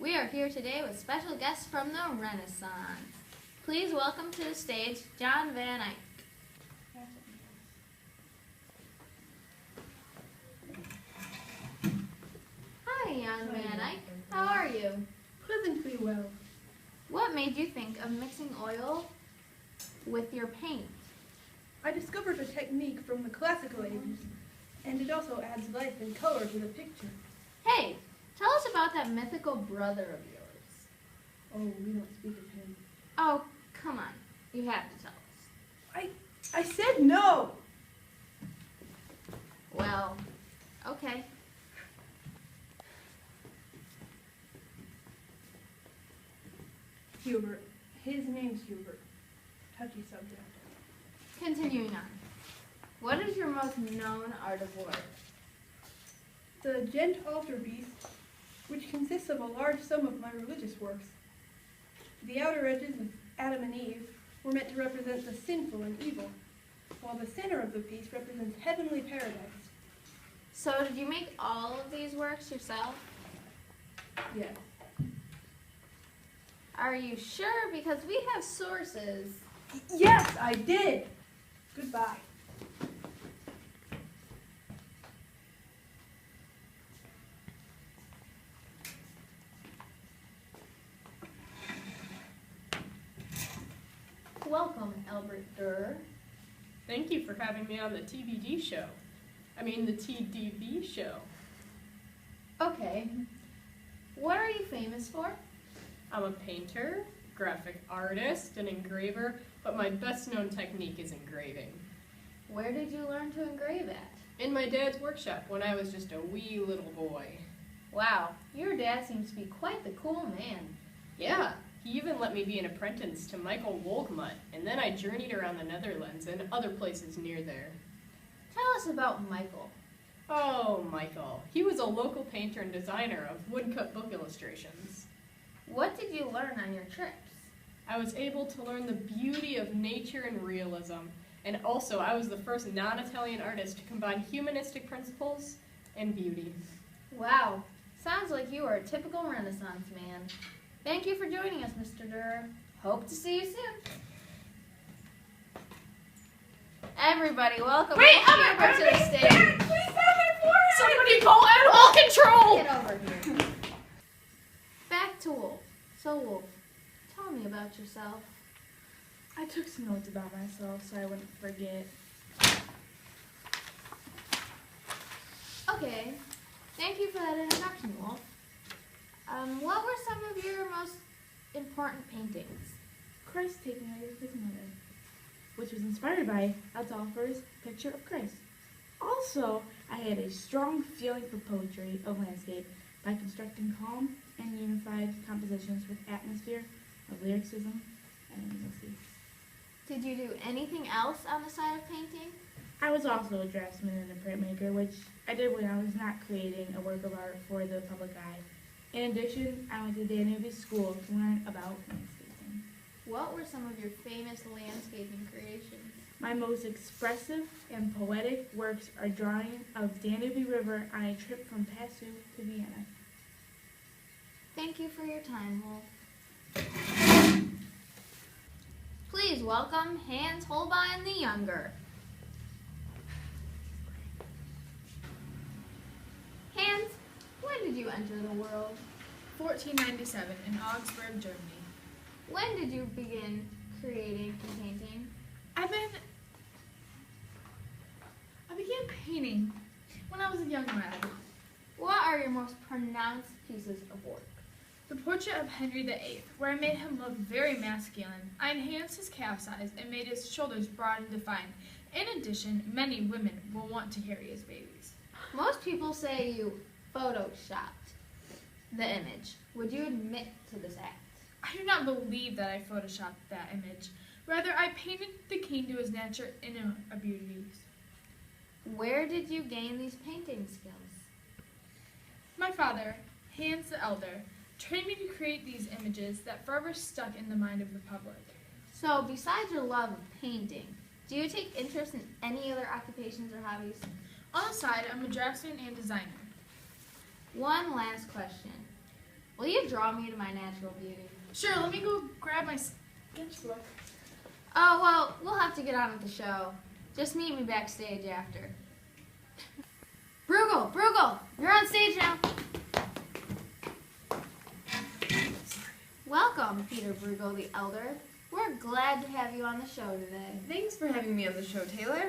We are here today with special guests from the Renaissance. Please welcome to the stage John Van Eyck. Hi, Jan Van Eyck. How are you? Pleasantly well. What made you think of mixing oil with your paint? I discovered a technique from the classical ages, and it also adds life and color to the picture. Hey, tell us about that mythical brother of yours. Oh, we don't speak of him. Oh, come on. You have to tell us. I said no! Well, okay. Hubert. His name's Hubert. Touchy subject. Continuing on. What is your most known art of war? The Gent altarpiece, which consists of a large sum of my religious works. The outer edges of Adam and Eve were meant to represent the sinful and evil, while the center of the piece represents heavenly paradise. So did you make all of these works yourself? Yes. Are you sure? Because we have sources. Yes, I did! Goodbye. Welcome, Albert Durr. Thank you for having me on the TVD show. The TDB show. Okay. What are you famous for? I'm a painter, graphic artist, an engraver, but my best known technique is engraving. Where did you learn to engrave at? In my dad's workshop when I was just a wee little boy. Wow, your dad seems to be quite the cool man. Yeah, he even let me be an apprentice to Michael Wolgmuth, and then I journeyed around the Netherlands and other places near there. Tell us about Michael. Oh, Michael. He was a local painter and designer of woodcut book illustrations. What did you learn on your trips? I was able to learn the beauty of nature and realism, and also I was the first non-Italian artist to combine humanistic principles and beauty. Wow, sounds like you are a typical Renaissance man. Thank you for joining us, Mr. Durr. Hope to see you soon. Everybody, welcome Hubert to the stage. Please have my forehead! Somebody call animal control! Get over here. Back to Wolf. So, Wolf, tell me about yourself. I took some notes about myself so I wouldn't forget. Okay, thank you for that introduction, Wolf. What were some of your most important paintings? Christ taking away his mother, which was inspired by Adolfo's picture of Christ. Also, I had a strong feeling for poetry of landscape by constructing calm and unified compositions with atmosphere of lyricism and intimacy. Did you do anything else on the side of painting? I was also a draftsman and a printmaker, which I did when I was not creating a work of art for the public eye. In addition, I went to Danube School to learn about landscaping. What were some of your famous landscaping creations? My most expressive and poetic works are drawing of Danube River on a trip from Passau to Vienna. Thank you for your time, Wolf. Please welcome Hans Holbein the Younger. Hans, when did you enter the world? 1497 in Augsburg, Germany. When did you begin creating and painting? I began painting when I was a young lad. What are your most pronounced pieces of work? The portrait of Henry VIII, where I made him look very masculine. I enhanced his calf size and made his shoulders broad and defined. In addition, many women will want to carry his babies. Most people say you photoshopped the image. Would you admit to this act? I do not believe that I photoshopped that image. Rather, I painted the king to his natural inner beauties. Where did you gain these painting skills? My father, Hans the Elder, trained me to create these images that forever stuck in the mind of the public. So, besides your love of painting, do you take interest in any other occupations or hobbies? On the side, I'm a draftsman and designer. One last question. Will you draw me to my natural beauty? Sure, let me go grab my sketchbook. Oh, well, we'll have to get on with the show. Just meet me backstage after. Bruegel, you're on stage now. Welcome, Peter Bruegel the Elder. We're glad to have you on the show today. Thanks for having me on the show, Taylor.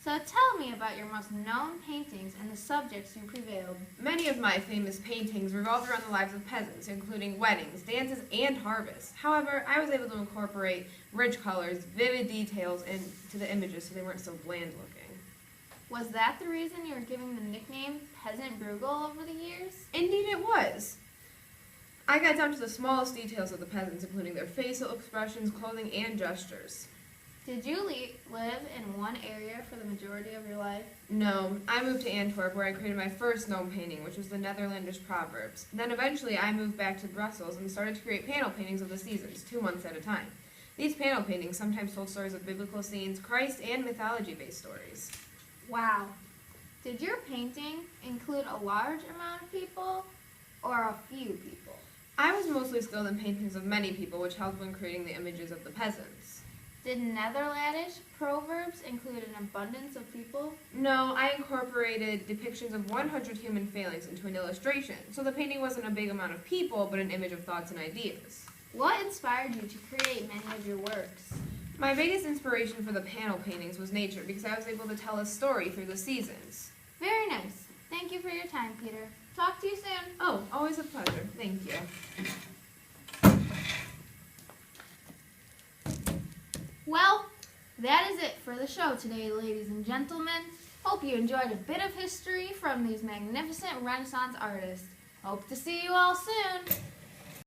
So tell me about your most known paintings and the subjects you prevailed. Many of my famous paintings revolved around the lives of peasants, including weddings, dances, and harvests. However, I was able to incorporate rich colors, vivid details into the images so they weren't so bland looking. Was that the reason you were giving the nickname Peasant Bruegel over the years? Indeed it was. I got down to the smallest details of the peasants, including their facial expressions, clothing, and gestures. Did you live in one area for the majority of your life? No, I moved to Antwerp where I created my first known painting, which was the Netherlandish Proverbs. Then eventually I moved back to Brussels and started to create panel paintings of the seasons, 2 months at a time. These panel paintings sometimes told stories of biblical scenes, Christ, and mythology-based stories. Wow. Did your painting include a large amount of people or a few people? I was mostly skilled in paintings of many people, which helped when creating the images of the peasants. Did Netherlandish proverbs include an abundance of people? No, I incorporated depictions of 100 human failings into an illustration, so the painting wasn't a big amount of people, but an image of thoughts and ideas. What inspired you to create many of your works? My biggest inspiration for the panel paintings was nature, because I was able to tell a story through the seasons. Very nice. Thank you for your time, Peter. Talk to you soon. Oh, always a pleasure. Thank you. Well, that is it for the show today, ladies and gentlemen. Hope you enjoyed a bit of history from these magnificent Renaissance artists. Hope to see you all soon.